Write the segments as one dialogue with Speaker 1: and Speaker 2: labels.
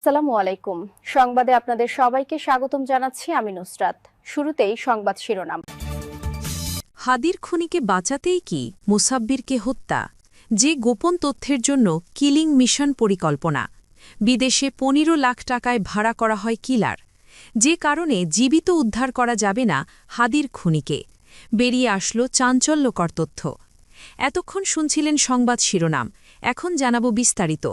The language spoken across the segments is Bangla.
Speaker 1: আসসালামু আলাইকুম। সংবাদে আপনাদের সবাইকে স্বাগতম জানাচ্ছি আমি নুসরাত। শুরুতেই সংবাদ শিরোনাম।
Speaker 2: হাদির খুনিকে বাঁচাতেই কি মুসাব্বিরকে হত্যা, যে গোপন তথ্যের জন্য কিলিং মিশন পরিকল্পনা। বিদেশে ১৫ লাখ টাকায় ভাড়া করা হয় কিলার, যে কারণে জীবিত উদ্ধার করা যাবে না হাদির খুনিকে। বেরিয়ে আসলো চাঞ্চল্যকর তথ্য। এতক্ষণ শুনছিলেন সংবাদ শিরোনাম, এখন জানাব বিস্তারিত।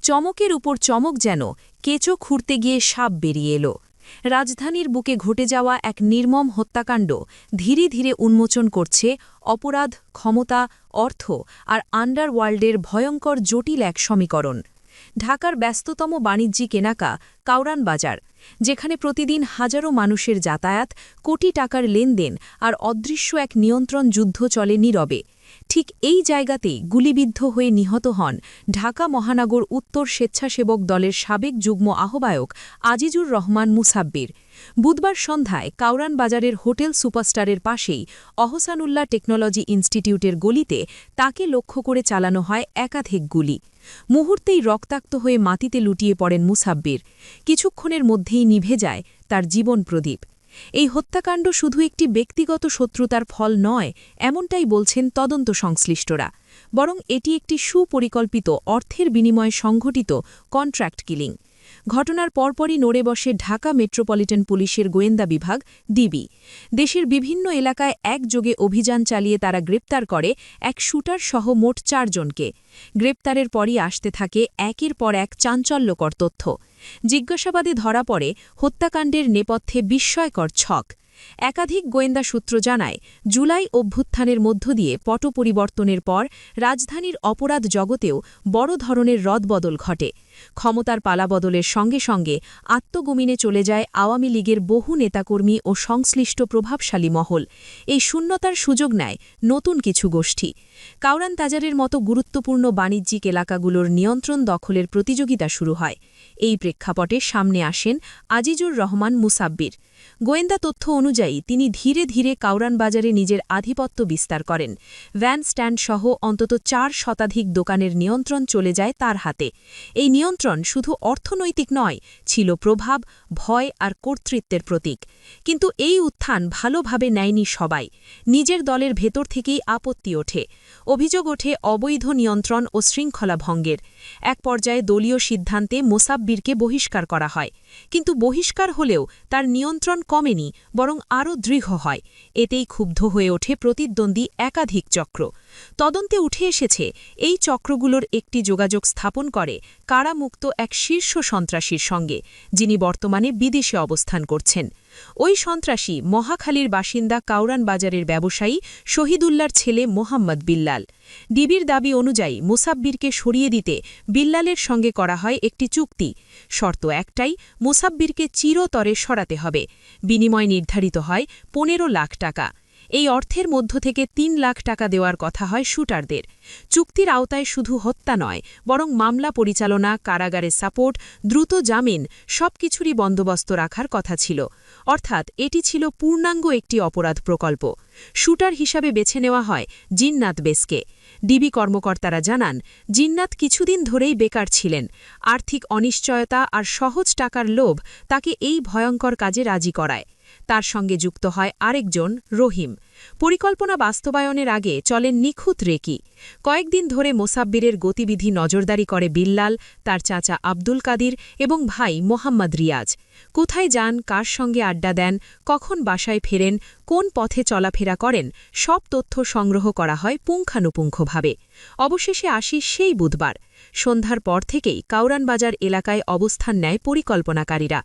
Speaker 2: চমকের উপর চমক, যেন কেঁচো খুঁড়তে গিয়ে সাপ বেরিয়ে এলো। রাজধানীর বুকে ঘটে যাওয়া এক নির্মম হত্যাকাণ্ড ধীরে ধীরে উন্মোচন করছে অপরাধ, ক্ষমতা, অর্থ আর আন্ডারওয়ার্ল্ডের ভয়ঙ্কর জটিল এক সমীকরণ। ঢাকার ব্যস্ততম বাণিজ্যিক এলাকা কাউরান বাজার, যেখানে প্রতিদিন হাজারো মানুষের যাতায়াত, কোটি টাকার লেনদেন আর অদৃশ্য এক নিয়ন্ত্রণ যুদ্ধ চলে নীরবে, ঠিক এই জায়গাতেই গুলিবিদ্ধ হয়ে নিহত হন ঢাকা মহানগর উত্তর স্বেচ্ছাসেবক দলের সাবেক যুগ্ম আহ্বায়ক আজিজুর রহমান মুসাব্বির। বুধবার সন্ধ্যায় কাউরান বাজারের হোটেল সুপারস্টারের পাশেই অহসানুল্লাহ টেকনোলজি ইনস্টিটিউটের গলিতে তাকে লক্ষ্য করে চালানো হয় একাধিক গুলি। মুহূর্তেই রক্তাক্ত হয়ে মাটিতে লুটিয়ে পড়েন মুসাব্বির। কিছুক্ষণের মধ্যেই নিভে যায় তার জীবন প্রদীপ। এই হত্যাকাণ্ড শুধু একটি ব্যক্তিগত শত্রুতার ফল নয়, এমনটাই বলছেন তদন্ত সংশ্লিষ্টরা, বরং এটি একটি সুপরিকল্পিত অর্থের বিনিময়ে সংঘটিত কন্ট্রাক্ট কিলিং। ঘটনার পরপরই নড়ে বসে ঢাকা মেট্রোপলিটন পুলিশের গোয়েন্দা বিভাগ ডিবি। দেশের বিভিন্ন এলাকায় একযোগে অভিযান চালিয়ে তারা গ্রেপ্তার করে এক শুটার সহ মোট ৪ জনকে। গ্রেপ্তারের পরই আসতে থাকে একের পর এক চাঞ্চল্যকর তথ্য। জিজ্ঞাসাবাদে ধরা পড়ে হত্যাকাণ্ডের নেপথ্যে বিস্ময়কর ছক। একাধিক গোয়েন্দা সূত্র জানায়, জুলাই অভ্যুত্থানের মধ্য দিয়ে পট পরিবর্তনের পর রাজধানীর অপরাধ জগতেও বড় ধরনের রদবদল ঘটে। ক্ষমতার পালাবদলের সঙ্গে সঙ্গে আত্মগোমিনে চলে যায় আওয়ামী লীগের বহু নেতাকর্মী ও সংশ্লিষ্ট প্রভাবশালী মহল। এই শূন্যতার সুযোগ নেয় নতুন কিছু গোষ্ঠী। কাউরান বাজারের মতো গুরুত্বপূর্ণ বাণিজ্যিক এলাকাগুলোর নিয়ন্ত্রণ দখলের প্রতিযোগিতা শুরু হয়। এই প্রেক্ষাপটে সামনে আসেন আজিজুর রহমান মুসাব্বির। গোয়েন্দা তথ্য অনুযায়ী তিনি ধীরে ধীরে কাউরান বাজারে নিজের আধিপত্য বিস্তার করেন। ভ্যান স্ট্যান্ড সহ অন্তত ৪ শতাধিক দোকানের নিয়ন্ত্রণ চলে যায় তার হাতে। এই নিয়ন্ত্রণ শুধু অর্থনৈতিক নয়, ছিল প্রভাব, ভয় আর কর্তৃত্বের প্রতীক। কিন্তু এই উত্থান ভালোভাবে নেয়নি সবাই। নিজের দলের ভেতর থেকেই আপত্তি ওঠে। অভিযোগ ওঠে অবৈধ নিয়ন্ত্রণ ও শৃঙ্খলা ভঙ্গের। এক পর্যায়ে দলীয় সিদ্ধান্তে মুসাব্বিরকে বহিষ্কার করা হয়। কিন্তু বহিষ্কার হলেও তার নিয়ন্ত্রণ কমেনি, বরং আরও দৃঢ় হয়। এতেই ক্ষুব্ধ হয়ে ওঠে প্রতিদ্বন্দ্বী একাধিক চক্র। তদন্তে উঠে এসেছে, এই চক্রগুলোর একটি যোগাযোগ স্থাপন করে কারামুক্ত এক শীর্ষ সন্ত্রাসীর সঙ্গে, যিনি বর্তমানে বিদেশে অবস্থান করছেন। ওই সন্ত্রাসী মহাখালীর বাসিন্দা কাউরান বাজারের ব্যবসায়ী শহীদুল্লাহর ছেলে মোহাম্মদ বিল্লাল। ডিবির দাবি অনুযায়ী মুসাব্বিরকে সরিয়ে দিতে বিল্লালের সঙ্গে করা হয় একটি চুক্তি। শর্ত একটাই, মুসাব্বিরকে চিরতরে সরাতে হবে। বিনিময় নির্ধারিত হয় ১৫ লাখ টাকা। এই অর্থের মধ্য থেকে ৩ লাখ টাকা দেওয়ার কথা হয় শুটারদের। চুক্তির আওতায় শুধু হত্যা নয়, বরং মামলা পরিচালনা, কারাগারে সাপোর্ট, দ্রুত জামিন সবকিছুরই বন্দোবস্ত রাখার কথা ছিল। অর্থাৎ এটি ছিল পূর্ণাঙ্গ একটি অপরাধ প্রকল্প। শুটার হিসাবে বেছে নেওয়া হয় জিন্নাত বেসকে। ডিবি কর্মকর্তারা জানান, জিন্নাত কিছুদিন ধরেই বেকার ছিলেন। আর্থিক অনিশ্চয়তা আর সহজ টাকার লোভ তাকে এই ভয়ঙ্কর কাজে রাজি করায়। তার সঙ্গে যুক্ত হয় আরেকজন, রহিম। পরিকল্পনা বাস্তবায়নের আগে চলেন নিখুঁত রেকি। কয়েকদিন ধরে মোসাব্বিরের গতিবিধি নজরদারি করে বিল্লাল, তার চাচা আব্দুল কাদির এবং ভাই মোহাম্মদ রিয়াজ। কোথায় যান, কার সঙ্গে আড্ডা দেন, কখন বাসায় ফেরেন, কোন পথে চলাফেরা করেন, সব তথ্য সংগ্রহ করা হয় পুঙ্খানুপুঙ্খভাবে। অবশেষে আসি সেই বুধবার। সন্ধ্যার পর থেকেই কাউরান বাজার এলাকায় অবস্থান নেয় পরিকল্পনাকারীরা।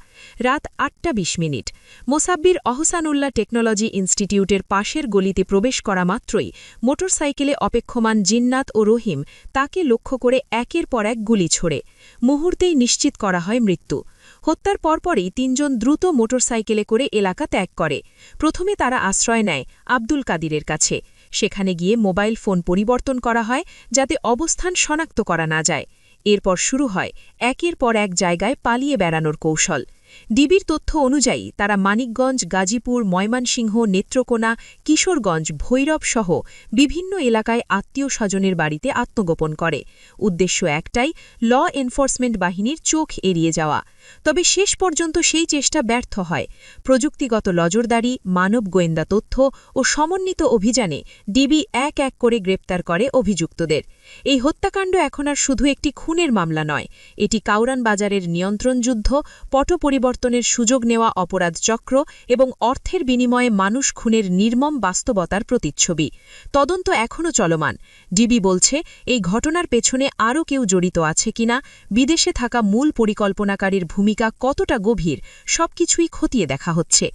Speaker 2: রাত ৮টা ২০ মোসাব্বির অহসানুল্লাহ টেকনোলজি ইনস্টিটিউটের পাশের গলিতে প্রবেশ করা মাত্রই মোটরসাইকেলে অপেক্ষমান জিন্নাত ও রহিম তাকে লক্ষ্য করে একের পর এক গুলি ছোড়ে। মুহূর্তেই নিশ্চিত করা হয় মৃত্যু। হত্যার পরপরই ৩ জন দ্রুত মোটরসাইকেলে করে এলাকা ত্যাগ করে। প্রথমে তারা আশ্রয় নেয় আব্দুল কাদিরের কাছে। সেখানে গিয়ে মোবাইল ফোন পরিবর্তন করা হয়, যাতে অবস্থান শনাক্ত করা না যায়। এরপর শুরু হয় একের পর এক জায়গায় পালিয়ে বেড়ানোর কৌশল। ডিবির তথ্য অনুযায়ী তারা মানিকগঞ্জ, গাজীপুর, ময়মনসিংহ, নেত্রকোনা, কিশোরগঞ্জ, ভৈরব সহ বিভিন্ন এলাকায় আত্মীয় স্বজনের বাড়িতে আত্মগোপন করে। উদ্দেশ্য একটাই, ল এনফোর্সমেন্ট বাহিনীর চোখ এড়িয়ে যাওয়া। তবে শেষ পর্যন্ত সেই চেষ্টা ব্যর্থ হয়। প্রযুক্তিগত নজরদারি, মানব গোয়েন্দা তথ্য ও সমন্বিত অভিযানে ডিবি এক এক করে গ্রেপ্তার করে অভিযুক্তদের। এই হত্যাকাণ্ড এখন আর শুধু একটি খুনের মামলা নয়, এটি কাউরান বাজারের নিয়ন্ত্রণ যুদ্ধ, পট পরিবর্তনের সুযোগ নেওয়া অপরাধ চক্র এবং অর্থের বিনিময়ে মানুষ খুনের নির্মম বাস্তবতার প্রতিচ্ছবি। তদন্ত এখনও চলমান। ডিবি বলছে, এই ঘটনার পেছনে আরও কেউ জড়িত আছে কিনা, বিদেশে থাকা মূল পরিকল্পনাকারীর ভূমিকা কতটা গভীর, সবকিছুই খতিয়ে দেখা হচ্ছে।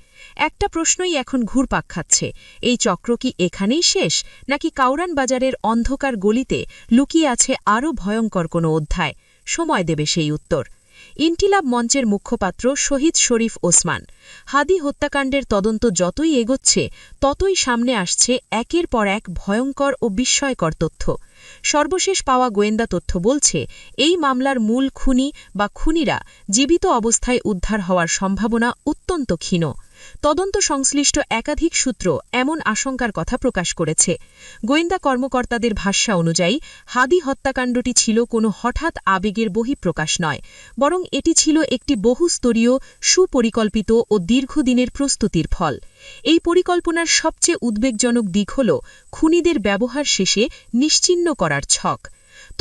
Speaker 2: একটা প্রশ্নই এখন ঘুরপাক খাচ্ছে, এই চক্র কি এখানেই শেষ, নাকি কাউরান বাজারের অন্ধকার গলিতে লুকিয়ে আছে আরও ভয়ঙ্কর কোনো অধ্যায়? সময় দেবে সেই উত্তর। ইনকিলাব মঞ্চের মুখপাত্র শহীদ শরীফ ওসমান, হাদি হত্যাকাণ্ডের তদন্ত যতই এগোচ্ছে ততই সামনে আসছে একের পর এক ভয়ঙ্কর ও বিস্ময়কর তথ্য। সর্বশেষ পাওয়া গোয়েন্দা তথ্য বলছে, এই মামলার মূল খুনি বা খুনিরা জীবিত অবস্থায় উদ্ধার হওয়ার সম্ভাবনা অত্যন্ত ক্ষীণ। তদন্ত সংশ্লিষ্ট একাধিক সূত্র এমন আশঙ্কার কথা প্রকাশ করেছে। গোয়েন্দা কর্মকর্তাদের ভাষ্য অনুযায়ী হাদি হত্যাকাণ্ডটি ছিল কোনো হঠাৎ আবেগের বহিঃপ্রকাশ নয়, বরং এটি ছিল একটি বহুস্তরীয়, সুপরিকল্পিত ও দীর্ঘদিনের প্রস্তুতির ফল। এই পরিকল্পনার সবচেয়ে উদ্বেগজনক দিক হল খুনিদের ব্যবহার শেষে নিশ্চিহ্ন করার ছক।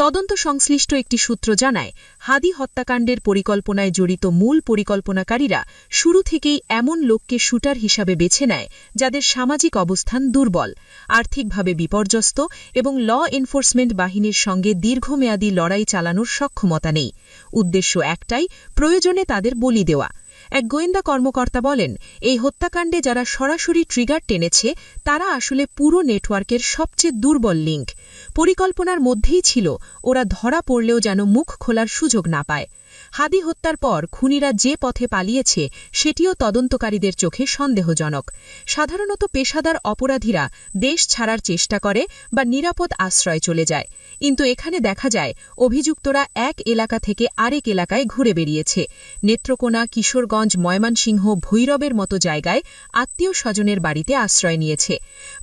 Speaker 2: তদন্ত সংশ্লিষ্ট একটি সূত্র জানায়, হাদি হত্যাকাণ্ডের পরিকল্পনায় জড়িত মূল পরিকল্পনাকারীরা শুরু থেকেই এমন লোককে শুটার হিসাবে বেছে নেয় যাদের সামাজিক অবস্থান দুর্বল, আর্থিকভাবে বিপর্যস্ত এবং ল এনফোর্সমেন্ট বাহিনীর সঙ্গে দীর্ঘমেয়াদী লড়াই চালানোর সক্ষমতা নেই। উদ্দেশ্য একটাই, প্রয়োজনে তাদের বলি দেওয়া। এক গোয়েন্দা কর্মকর্তা বলেন, এই হত্যাকাণ্ডে যারা সরাসরি ট্রিগার টেনেছে তারা আসলে পুরো নেটওয়ার্কের সবচেয়ে দুর্বল লিঙ্ক। পরিকল্পনার মধ্যেই ছিল ওরা ধরা পড়লেও যেন মুখ খোলার সুযোগ না পায়। হাদি হত্যার পর খুনিরা যে পথে পালিয়েছে সেটিও তদন্তকারীদের চোখে সন্দেহজনক। সাধারণত পেশাদার অপরাধীরা দেশ ছাড়ার চেষ্টা করে বা নিরাপদ আশ্রয় চলে যায়, কিন্তু এখানে দেখা যায় অভিযুক্তরা এক এলাকা থেকে আরেক এলাকায় ঘুরে বেরিয়েছে। নেত্রকোনা, কিশোরগঞ্জ, ময়মনসিংহ, ভৈরবের মতো জায়গায় আত্মীয় স্বজনের বাড়িতে আশ্রয় নিয়েছে।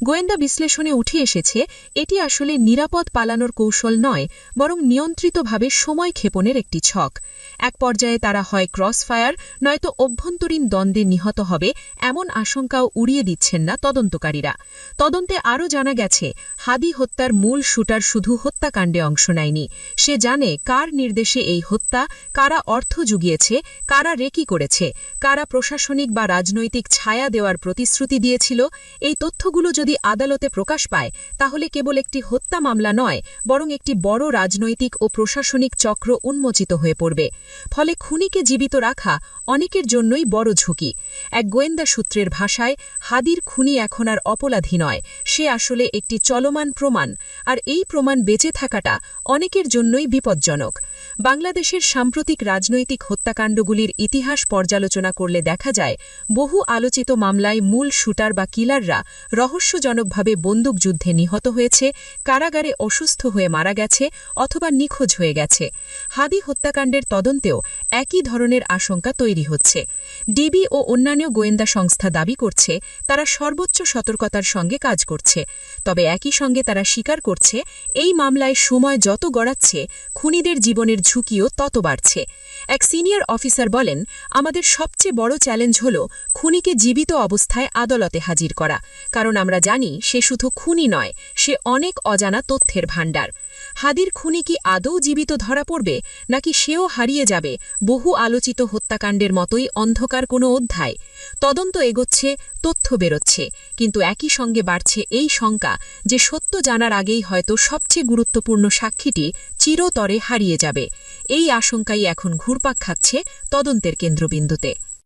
Speaker 2: গোয়েন্দা বিশ্লেষণে উঠে এসেছে, এটি আসলে নিরাপদ পালানোর কৌশল নয়, বরং নিয়ন্ত্রিতভাবে সময় ক্ষেপণের একটি ছক। এক পর্যায়ে তারা হয় ক্রসফায়ার নয়তো অভ্যন্তরীণ দ্বন্দ্বে নিহত হবে এমন আশঙ্কাও উড়িয়ে দিচ্ছেন না তদন্তকারীরা। তদন্তে আরও জানা গেছে, হাদি হত্যার মূল শুটার শুধু হত্যাকাণ্ডে অংশ নেয়নি, সে জানে কার নির্দেশে এই হত্যা, কারা অর্থ জুগিয়েছে, কারা রেকি করেছে, কারা প্রশাসনিক বা রাজনৈতিক ছায়া দেওয়ার প্রতিশ্রুতি দিয়েছিল। এই তথ্যগুলো যদি আদালতে প্রকাশ পায় তাহলে কেবল একটি হত্যা মামলা নয়, বরং একটি বড় রাজনৈতিক ও প্রশাসনিক চক্র উন্মোচিত হয়ে পড়বে। ফলে খুনিকে জীবিত রাখা অনেকের জন্যই বড় ঝুঁকি। এক গোয়েন্দা সূত্রের ভাষায়, হাদির খুনি এখন আর অপরাধী নয়, সে আসলে একটি চলমান প্রমাণ, আর এই প্রমাণ বেঁচে থাকাটা অনেকের জন্যই বিপজ্জনক। বাংলাদেশের সাম্প্রতিক রাজনৈতিক হত্যাকাণ্ডগুলির ইতিহাস পর্যালোচনা করলে দেখা যায়, বহু আলোচিত মামলায় মূল শুটার বা কিলাররা রহস্যজনকভাবে বন্দুকযুদ্ধে নিহত হয়েছে, কারাগারে অসুস্থ হয়ে মারা গেছে অথবা নিখোঁজ হয়ে গেছে। হাদি হত্যাকাণ্ডের তদন্তেও একই ধরনের আশঙ্কা তৈরি হচ্ছে। ডিবি ও অন্যান্য গোয়েন্দা সংস্থা দাবি করছে তারা সর্বোচ্চ সতর্কতার সঙ্গে কাজ করছে, তবে একই সঙ্গে তারা স্বীকার করছে এই মামলায় সময় যত গড়াচ্ছে খুনিদের জীবনের ঝুঁকিও তত বাড়ছে। এক সিনিয়র অফিসার বলেন, আমাদের সবচেয়ে বড় চ্যালেঞ্জ হল খুনিকে জীবিত অবস্থায় আদালতে হাজির করা, কারণ আমরা জানি সে শুধু খুনি নয়, সে অনেক অজানা তথ্যের ভাণ্ডার। হাদির খুনি কি আদৌ জীবিত ধরা পড়বে, নাকি সেও হারিয়ে যাবে বহু আলোচিত হত্যাকাণ্ডের মতোই অন্ধকার কোনো অধ্যায়? তদন্ত এগোচ্ছে, তথ্য বেরোচ্ছে, কিন্তু একই সঙ্গে বাড়ছে এই শঙ্কা যে সত্য জানার আগেই হয়তো সবচেয়ে গুরুত্বপূর্ণ সাক্ষীটি চিরতরে হারিয়ে যাবে। এই আশঙ্কাই এখন ঘুরপাক খাচ্ছে তদন্তের কেন্দ্রবিন্দুতে।